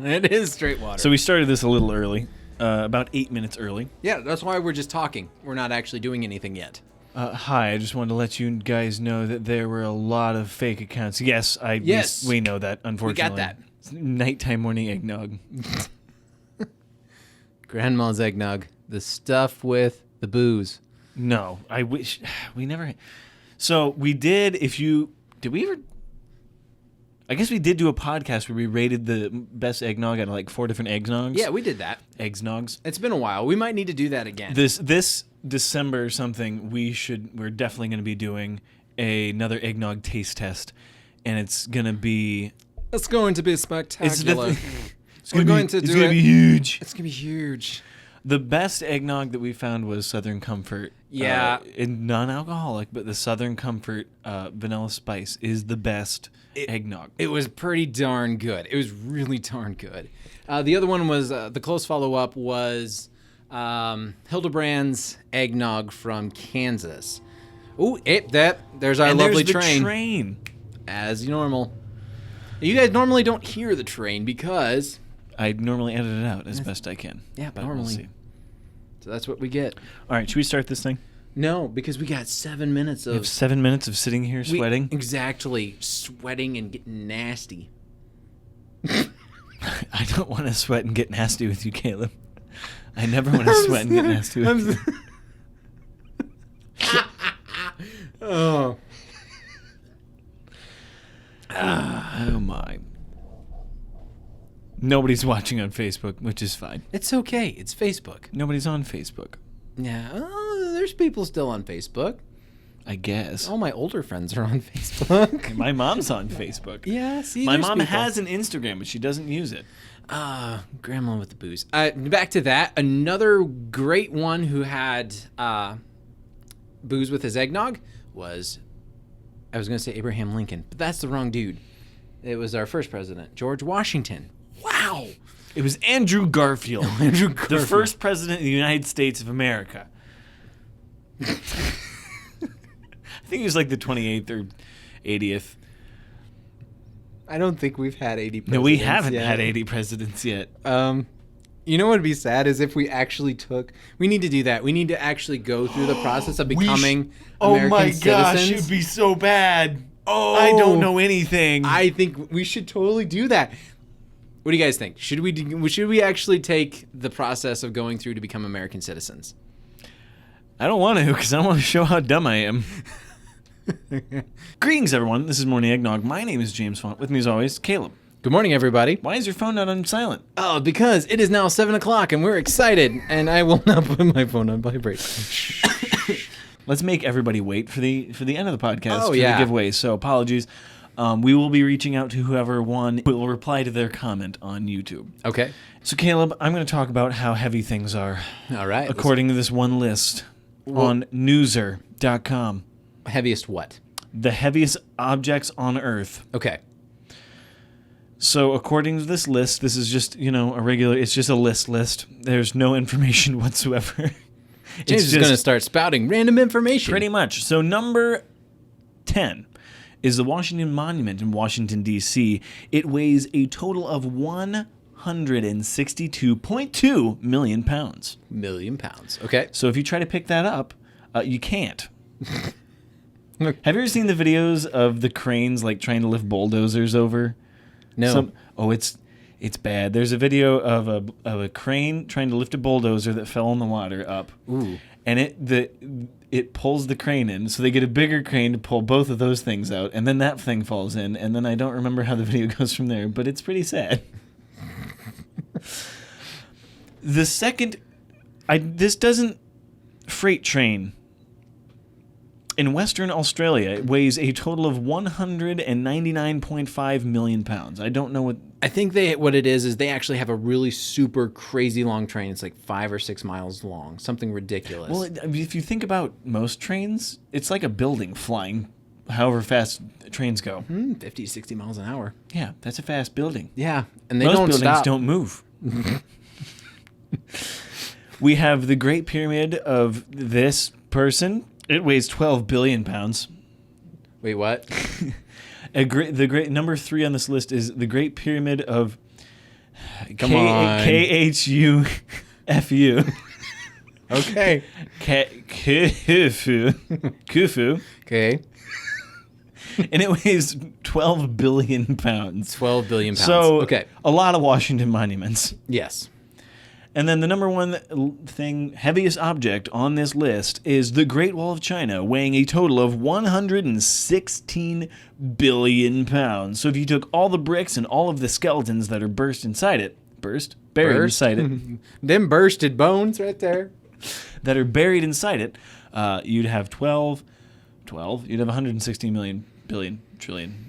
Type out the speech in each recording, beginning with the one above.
It is straight water. So we started this a little early, about 8 minutes early. Yeah, that's why we're just talking. We're not actually doing anything yet. Hi, I just wanted to let you guys know that there were a lot of fake accounts. Yes, we know that, unfortunately. We got that. It's nighttime morning eggnog. Grandma's eggnog. The stuff with the booze. No, I wish we never. So we did. Did we ever? I guess we did do a podcast where we rated the best eggnog out of like 4 different eggnogs. Yeah, we did that. Eggnogs. It's been a while. We might need to do that again. This December or something, we're definitely going to be doing another eggnog taste test, and it's going to be spectacular. It's going to be huge. It's going to be huge. The best eggnog that we found was Southern Comfort. Yeah. Non-alcoholic, but the Southern Comfort vanilla spice is the best eggnog. It was pretty darn good. It was really darn good. The other one was, the close follow-up was Hildebrand's eggnog from Kansas. Ooh, there's our lovely train. The train. As normal. You guys normally don't hear the train because... I normally edit it out as best I can. Yeah, but normally. We'll see. So that's what we get. All right, should we start this thing? No, because we got 7 minutes of... We have 7 minutes of sitting here sweating? Exactly. Sweating and getting nasty. I don't want to sweat and get nasty with you, Caleb. I never want to sweat and get nasty with you. Oh. Oh, my. Nobody's watching on Facebook, which is fine. It's okay. It's Facebook. Nobody's on Facebook. Yeah. There's people still on Facebook. I guess. All my older friends are on Facebook. My mom's on Facebook. Yeah, see, my mom has an Instagram, but she doesn't use it. Grandma with the booze. Back to that. Another great one who had booze with his eggnog was, I was going to say Abraham Lincoln, but that's the wrong dude. It was our first president, George Washington. Wow. It was Andrew Garfield. Andrew Garfield. The first president of the United States of America. I think he was like the 28th or 80th. I don't think we've had 80 presidents. No, we haven't had 80 presidents yet. You know what would be sad is if we actually we need to do that. We need to actually go through the process of becoming American citizens. Oh my gosh, it'd be so bad. Oh, I don't know anything. I think we should totally do that. What do you guys think? Should we actually take the process of going through to become American citizens? I don't want to, because I want to show how dumb I am. Greetings, everyone. This is Morning Eggnog. My name is James Font. With me, as always, Caleb. Good morning, everybody. Why is your phone not on silent? Oh, because it is now 7 o'clock, and we're excited, and I will now put my phone on vibrate. Let's make everybody wait for the end of the podcast for the giveaway. So apologies. We will be reaching out to whoever won. We will reply to their comment on YouTube. Okay. So, Caleb, I'm going to talk about how heavy things are. All right. According to this one list on Newser.com. Heaviest what? The heaviest objects on Earth. Okay. So, according to this list, this is just, it's just a list. There's no information whatsoever. James is going to start spouting random information. Pretty much. So, number 10 is the Washington Monument in Washington, D.C. It weighs a total of 162.2 million pounds. Million pounds. Okay. So, if you try to pick that up, you can't. Have you ever seen the videos of the cranes, like, trying to lift bulldozers over? No. It's bad. There's a video of a crane trying to lift a bulldozer that fell in the water up. Ooh. And it pulls the crane in, so they get a bigger crane to pull both of those things out, and then that thing falls in, and then I don't remember how the video goes from there, but it's pretty sad. The second, this doesn't freight train. In Western Australia, it weighs a total of 199.5 million pounds. I don't know what... I think what it is they actually have a really super crazy long train. It's like 5 or 6 miles long. Something ridiculous. Well, if you think about most trains, it's like a building flying however fast trains go. 50, 60 miles an hour. Yeah, that's a fast building. Yeah, and they most don't buildings stop. Don't move. We have the Great Pyramid of this person. It weighs 12 billion pounds. Wait, what? The great number 3 on this list is the Great Pyramid of Come on. KHUFU. Okay. Khufu. Okay. And it weighs 12 billion pounds. 12 billion pounds. So, okay. a lot of Washington monuments. Yes. And then the number one heaviest object on this list is the Great Wall of China, weighing a total of 116 billion pounds. So if you took all the bricks and all of the skeletons that are buried inside it, Them bursted bones right there. that are buried inside it, you'd have you'd have 116 billion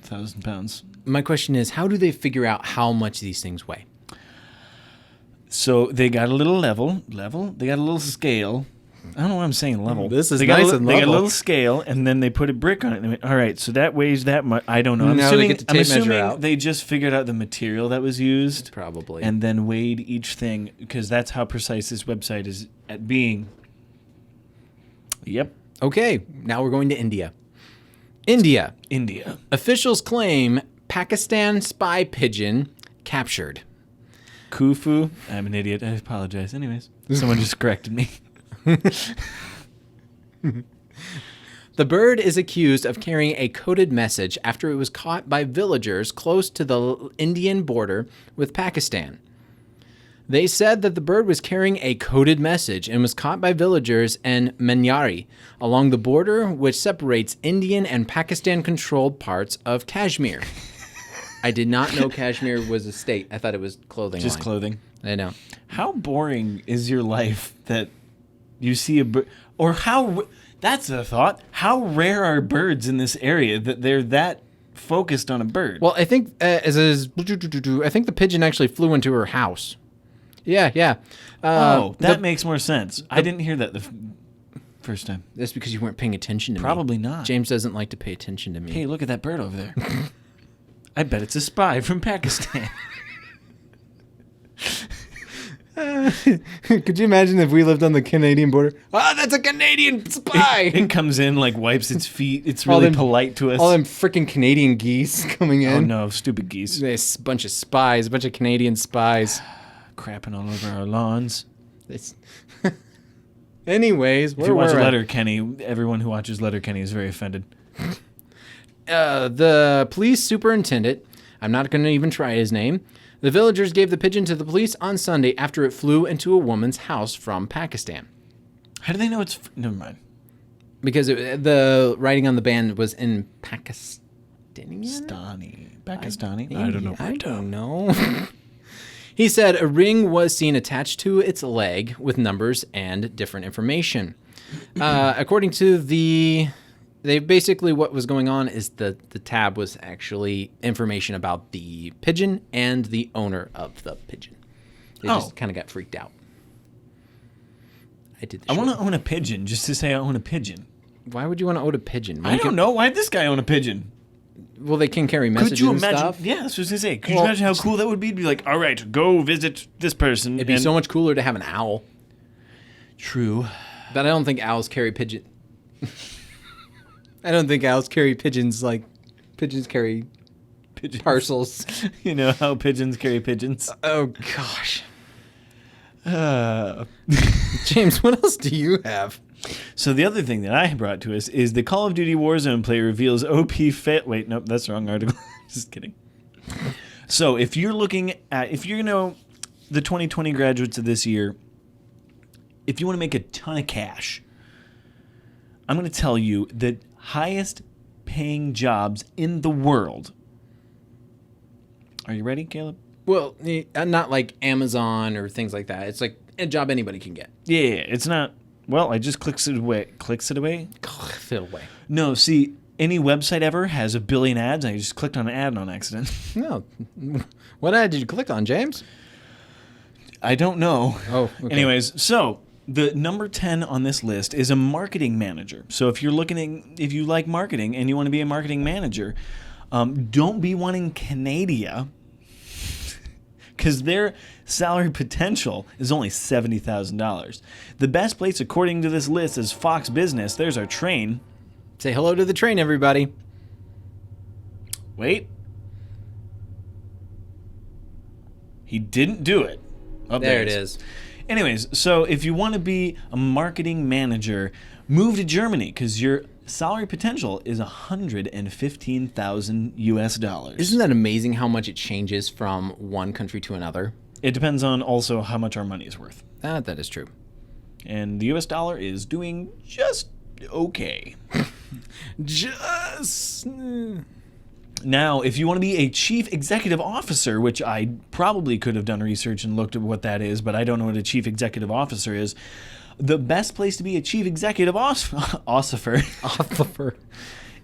thousand pounds. My question is, how do they figure out how much these things weigh? So they got a little level. They got a little scale. I don't know why I'm saying level. This is they nice got and They got a level. little scale, and then they put a brick on it. And they went, all right, so that weighs that much. I don't know. I'm Now they get the tape measure assuming out. they just figured out the material that was used. Probably. And then weighed each thing, because that's how precise this website is at being. Yep. Okay, now we're going to India. India. Officials claim Pakistan spy pigeon captured. Khufu. I'm an idiot. I apologize. Anyways, someone just corrected me. The bird is accused of carrying a coded message after it was caught by villagers close to the Indian border with Pakistan. They said that the bird was carrying a coded message and was caught by villagers in Manyari, along the border which separates Indian and Pakistan-controlled parts of Kashmir. I did not know Kashmir was a state. I thought it was clothing Just line. clothing. I know. How boring is your life that you see a bird? Or that's the thought. How rare are birds in this area that they're that focused on a bird? Well, I think I think the pigeon actually flew into her house. Yeah. That makes more sense. I didn't hear that the first time. That's because you weren't paying attention to me. Probably not. James doesn't like to pay attention to me. Hey, look at that bird over there. I bet it's a spy from Pakistan. Could you imagine if we lived on the Canadian border? Ah, that's a Canadian spy! It comes in, like, wipes its feet. It's All really them- polite to us. All them freaking Canadian geese coming in. Oh, no, stupid geese. This bunch of spies, a bunch of Canadian spies. Crapping all over our lawns. It's Anyways, If you watch Letterkenny, everyone who watches Letterkenny is very offended. The police superintendent, I'm not going to even try his name, the villagers gave the pigeon to the police on Sunday after it flew into a woman's house from Pakistan. How do they know it's... Never mind. Because the writing on the band was in Pakistani. Pakistani? I don't know. I don't know. He said a ring was seen attached to its leg with numbers and different information. According to what was going on is the tab was actually information about the pigeon and the owner of the pigeon. They just kind of got freaked out. I want to own a pigeon just to say I own a pigeon. Why would you want to own a pigeon? I don't know. Why did this guy own a pigeon? Well, they can carry messages Could you and imagine? stuff. Yeah, that's what I was going to say. Could you imagine how cool that would be to be like, all right, go visit this person. It'd be so much cooler to have an owl. True. But I don't think owls carry pigeon. I don't think owls carry pigeons like pigeons carry parcels. You know how pigeons carry pigeons? Oh, gosh. James, what else do you have? So the other thing that I brought to us is the Call of Duty Warzone play reveals OP fit. Wait, nope, that's the wrong article. Just kidding. So if you're the 2020 graduates of this year, if you want to make a ton of cash, I'm going to tell you the highest paying jobs in the world. Are you ready, Caleb? Well, not like Amazon or things like that. It's like a job anybody can get. Yeah, it's not. Well, I just clicks it away. Fit away. No, see, any website ever has a billion ads. I just clicked on an ad on accident. No. What ad did you click on, James? I don't know. Oh, okay. Anyways, so the number 10 on this list is a marketing manager. So if you like marketing and you want to be a marketing manager, don't be wanting Canada, because their salary potential is only $70,000. The best place, according to this list, is Fox Business. There's our train. Say hello to the train, everybody. Wait. He didn't do it. Oh, There it is. Anyways, so if you want to be a marketing manager, move to Germany because your salary potential is $115,000 US. Isn't that amazing how much it changes from one country to another? It depends on also how much our money is worth. That is true. And the US dollar is doing just okay. Just. Now, if you want to be a chief executive officer, which I probably could have done research and looked at what that is, but I don't know what a chief executive officer is, the best place to be a chief executive officer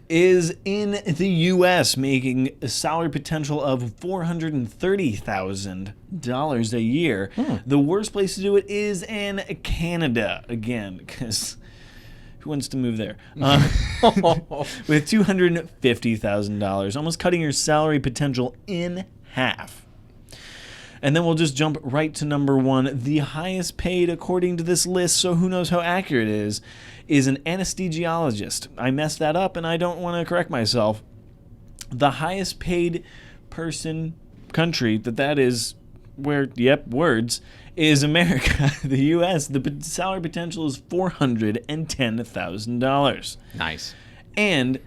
is in the U.S., making a salary potential of $430,000 a year. The worst place to do it is in Canada, again, because who wants to move there? With $250,000, almost cutting your salary potential in half. And then we'll just jump right to number one. The highest paid, according to this list, so who knows how accurate it is an anesthesiologist. I messed that up, and I don't want to correct myself. The highest paid country that is where, words, is America, the U.S. The salary potential is $410,000. Nice. And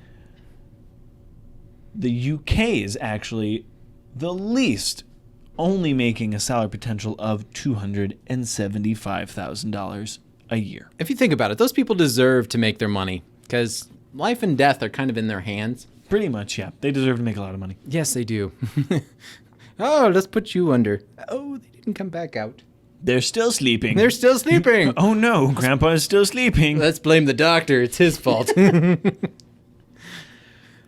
the U.K. is actually the least, only making a salary potential of $275,000 a year. If you think about it, those people deserve to make their money because life and death are kind of in their hands. Pretty much, yeah. They deserve to make a lot of money. Yes, they do. Oh, let's put you under. Oh, they didn't come back out. They're still sleeping. They're still sleeping. Oh no, Grandpa is still sleeping. Let's blame the doctor. It's his fault.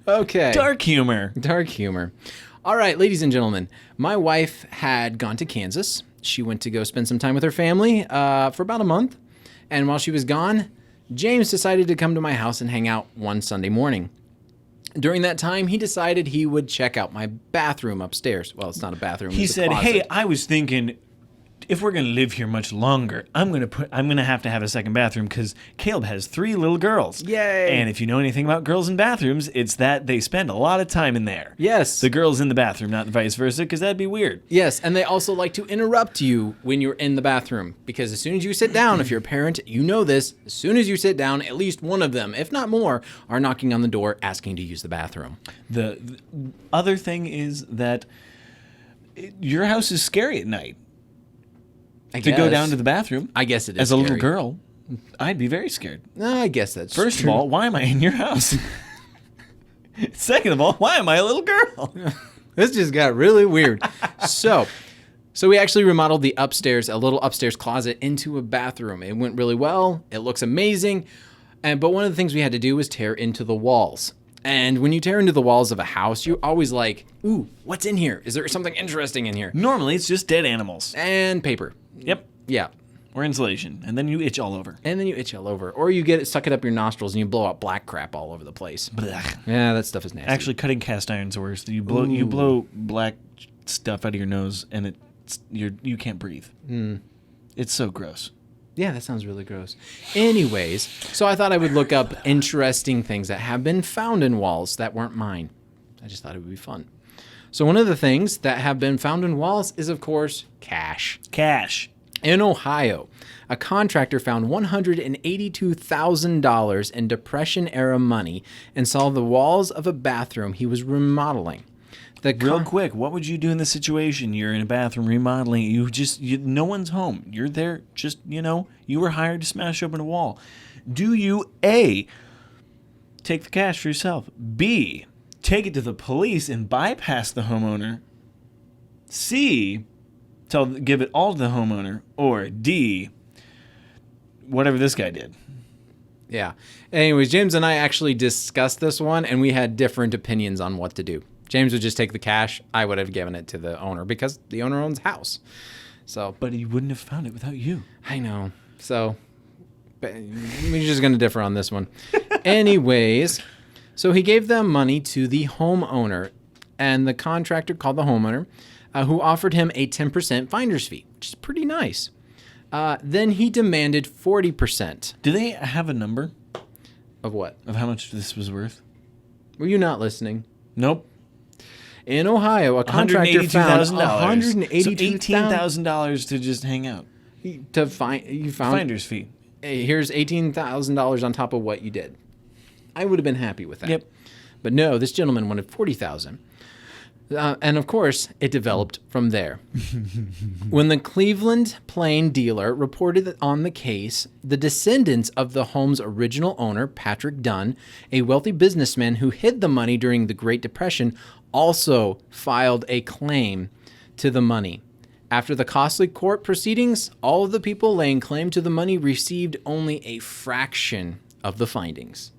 Okay. Dark humor. Dark humor. All right, ladies and gentlemen, my wife had gone to Kansas. She went to go spend some time with her family for about a month. And while she was gone, James decided to come to my house and hang out one Sunday morning. During that time, he decided he would check out my bathroom upstairs. Well, it's not a bathroom. He it's a said, closet. "Hey, I was thinking, if we're gonna live here much longer, I'm gonna have to have a second bathroom because Caleb has 3 little girls. Yay. And if you know anything about girls in bathrooms, it's that they spend a lot of time in there. Yes. The girls in the bathroom, not vice versa, because that'd be weird. Yes, and they also like to interrupt you when you're in the bathroom because as soon as you sit down, if you're a parent, you know this, as soon as you sit down, at least one of them, if not more, are knocking on the door asking to use the bathroom. The other thing is that your house is scary at night. To go down to the bathroom. I guess it is As a little scary. girl, I'd be very scared. No, I guess that's First true. of all, why am I in your house? Second of all, why am I a little girl? This just got really weird. So we actually remodeled the upstairs, a little upstairs closet into a bathroom. It went really well. It looks amazing. But one of the things we had to do was tear into the walls. And when you tear into the walls of a house, you're always like, ooh, what's in here? Is there something interesting in here? Normally, it's just dead animals. And paper. Yep. Yeah. Or insulation. And then you itch all over. And then you itch all over. Or you get it, suck it up your nostrils and you blow out black crap all over the place. Blech. Yeah, that stuff is nasty. Actually, cutting cast iron's worse. You blow black stuff out of your nose, and you can't breathe. It's so gross. Yeah, that sounds really gross. Anyways, so I thought I would look up interesting things that have been found in walls that weren't mine. I just thought it would be fun. So one of the things that have been found in walls is, of course, cash. Cash. In Ohio, a contractor found $182,000 in Depression-era money inside the walls of a bathroom he was remodeling. Real quick, what would you do in this situation? You're in a bathroom remodeling. No one's home. You're there just, you were hired to smash open a wall. Do you, A, take the cash for yourself? B, take it to the police and bypass the homeowner? C, give it all to the homeowner? Or D, whatever this guy did? Yeah. Anyways, James and I actually discussed this one, and we had different opinions on what to do. James would just take the cash. I would have given it to the owner because the owner owns the house. But he wouldn't have found it without you. I know. So we're just going to differ on this one. Anyways, so he gave the money to the homeowner, and the contractor called the homeowner, who offered him a 10% finder's fee, which is pretty nice. Then he demanded 40%. Do they have a number? Of what? Of how much this was worth? Were you not listening? Nope. In Ohio, a contractor found $182,000. So $182,000 $18,000 to just hang out. to find. You found Finder's fee. hey, here's $18,000 on top of what you did. I would have been happy with that. Yep. But no, this gentleman wanted $40,000. And of course, it developed from there. When the Cleveland Plain dealer reported on the case, the descendants of the home's original owner, Patrick Dunn, a wealthy businessman who hid the money during the Great Depression, also filed a claim to the money. After the costly court proceedings, all of the people laying claim to the money received only a fraction of the findings.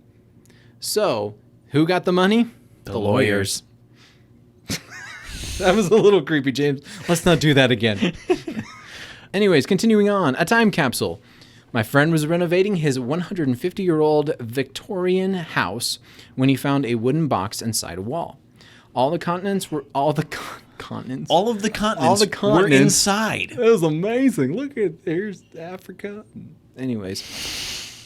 So, who got the money? The lawyers. That was a little creepy, James. Let's not do that again. Anyways, continuing on. A time capsule. My friend was renovating his 150-year-old Victorian house when he found a wooden box inside a wall. All of the continents were inside. That was amazing. Look at here's Africa. Anyways.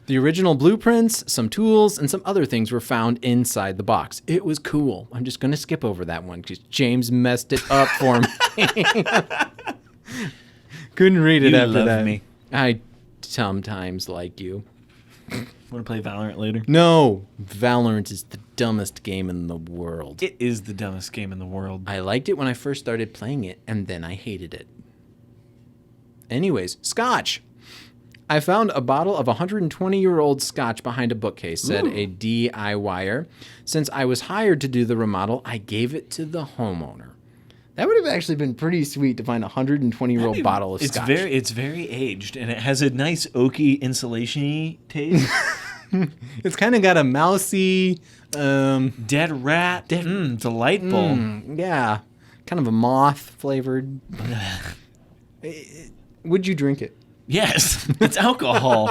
The original blueprints, some tools, and some other things were found inside the box. It was cool. I'm just going to skip over that one because James messed it up for me. Couldn't read it after that. Me. I sometimes like you. Want to play Valorant later? No. Valorant is the dumbest game in the world. It is the dumbest game in the world. I liked it when I first started playing it, and then I hated it. Anyways, Scotch. I found a bottle of 120-year-old Scotch behind a bookcase, said a DIYer. Since I was hired to do the remodel, I gave it to the homeowner. That would have actually been pretty sweet to find a 120-year-old bottle of Scotch. It's very aged, and it has a nice oaky insulation-y taste. It's kind of got a mousy... dead rat. Delightful. Yeah. Kind of a moth-flavored. Would you drink it? Yes, it's alcohol.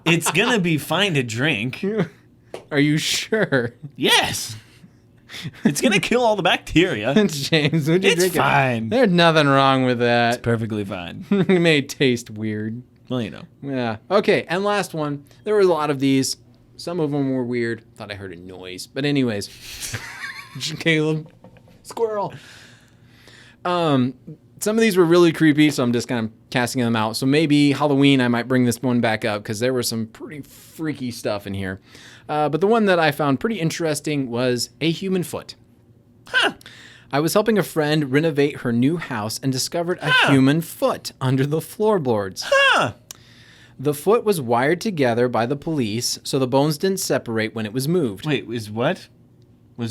It's going to be fine to drink. Are you sure? Yes. It's going to kill all the bacteria. James, would you drink it? It's fine. There's nothing wrong with that. It's perfectly fine. It may taste weird. Well, you know. Yeah. Okay, and last one. There was a lot of these. Some of them were weird. Thought I heard a noise. But anyways. Caleb. Squirrel. Some of these were really creepy, so I'm just kind of casting them out. So maybe Halloween I might bring this one back up because there was some pretty freaky stuff in here. But the one that I found pretty interesting was a human foot. Huh. I was helping a friend renovate her new house and discovered a human foot under the floorboards. Huh. The foot was wired together by the police, so the bones didn't separate when it was moved. Wait, was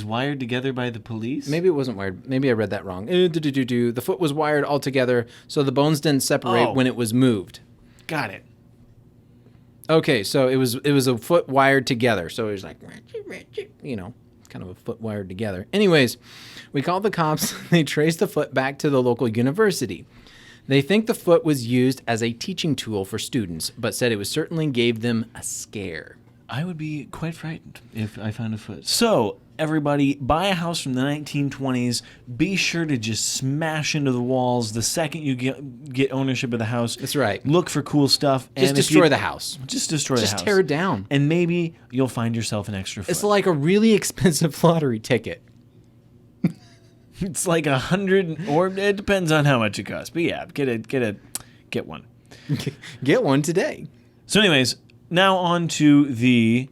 wired together by the police? Maybe it wasn't wired. Maybe I read that wrong. The foot was wired all together, so the bones didn't separate when it was moved. Got it. Okay, so it was a foot wired together. So it was like, you know, kind of a foot wired together. Anyways, we called the cops. They traced the foot back to the local university. They think the foot was used as a teaching tool for students, but said it certainly gave them a scare. I would be quite frightened if I found a foot. So, everybody, buy a house from the 1920s. Be sure to just smash into the walls the second you get ownership of the house. That's right. Look for cool stuff. Just destroy the house. Just destroy the house. Just tear it down. And maybe you'll find yourself an extra foot. It's like a really expensive lottery ticket. It's like 100, or it depends on how much it costs. But yeah, get one. Get one today. So anyways, now on to the,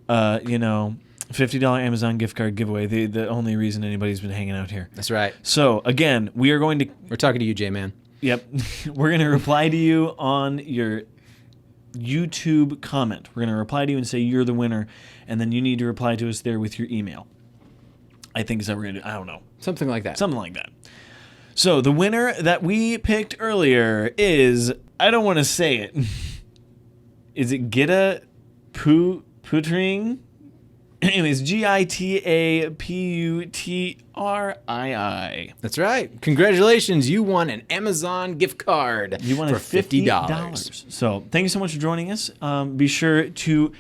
$50 Amazon gift card giveaway. The only reason anybody's been hanging out here. That's right. So again, we're talking to you, J-Man. Yep. We're going to reply to you on your YouTube comment. We're going to reply to you and say you're the winner, and then you need to reply to us there with your email. I think is how we're going to do. I don't know. Something like that. Something like that. So the winner that we picked earlier is, I don't want to say it. Is it Gita Putring? Anyways, GITAPUTRII. That's right. Congratulations. You won an Amazon gift card. You won for $50. So thank you so much for joining us. Be sure to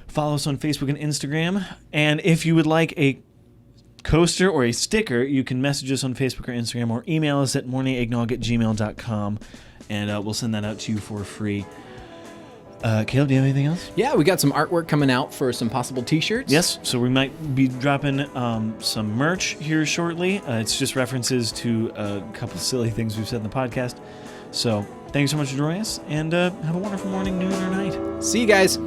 follow us on Facebook and Instagram. And if you would like a coaster or a sticker, you can message us on Facebook or Instagram or email us at morningeggnog@gmail.com, and we'll send that out to you for free. Caleb, do you have anything else? Yeah, we got some artwork coming out for some possible T-shirts. Yes, so we might be dropping some merch here shortly. It's just references to a couple of silly things we've said in the podcast. So thank you so much for joining us, and have a wonderful morning, noon, or night. See you guys.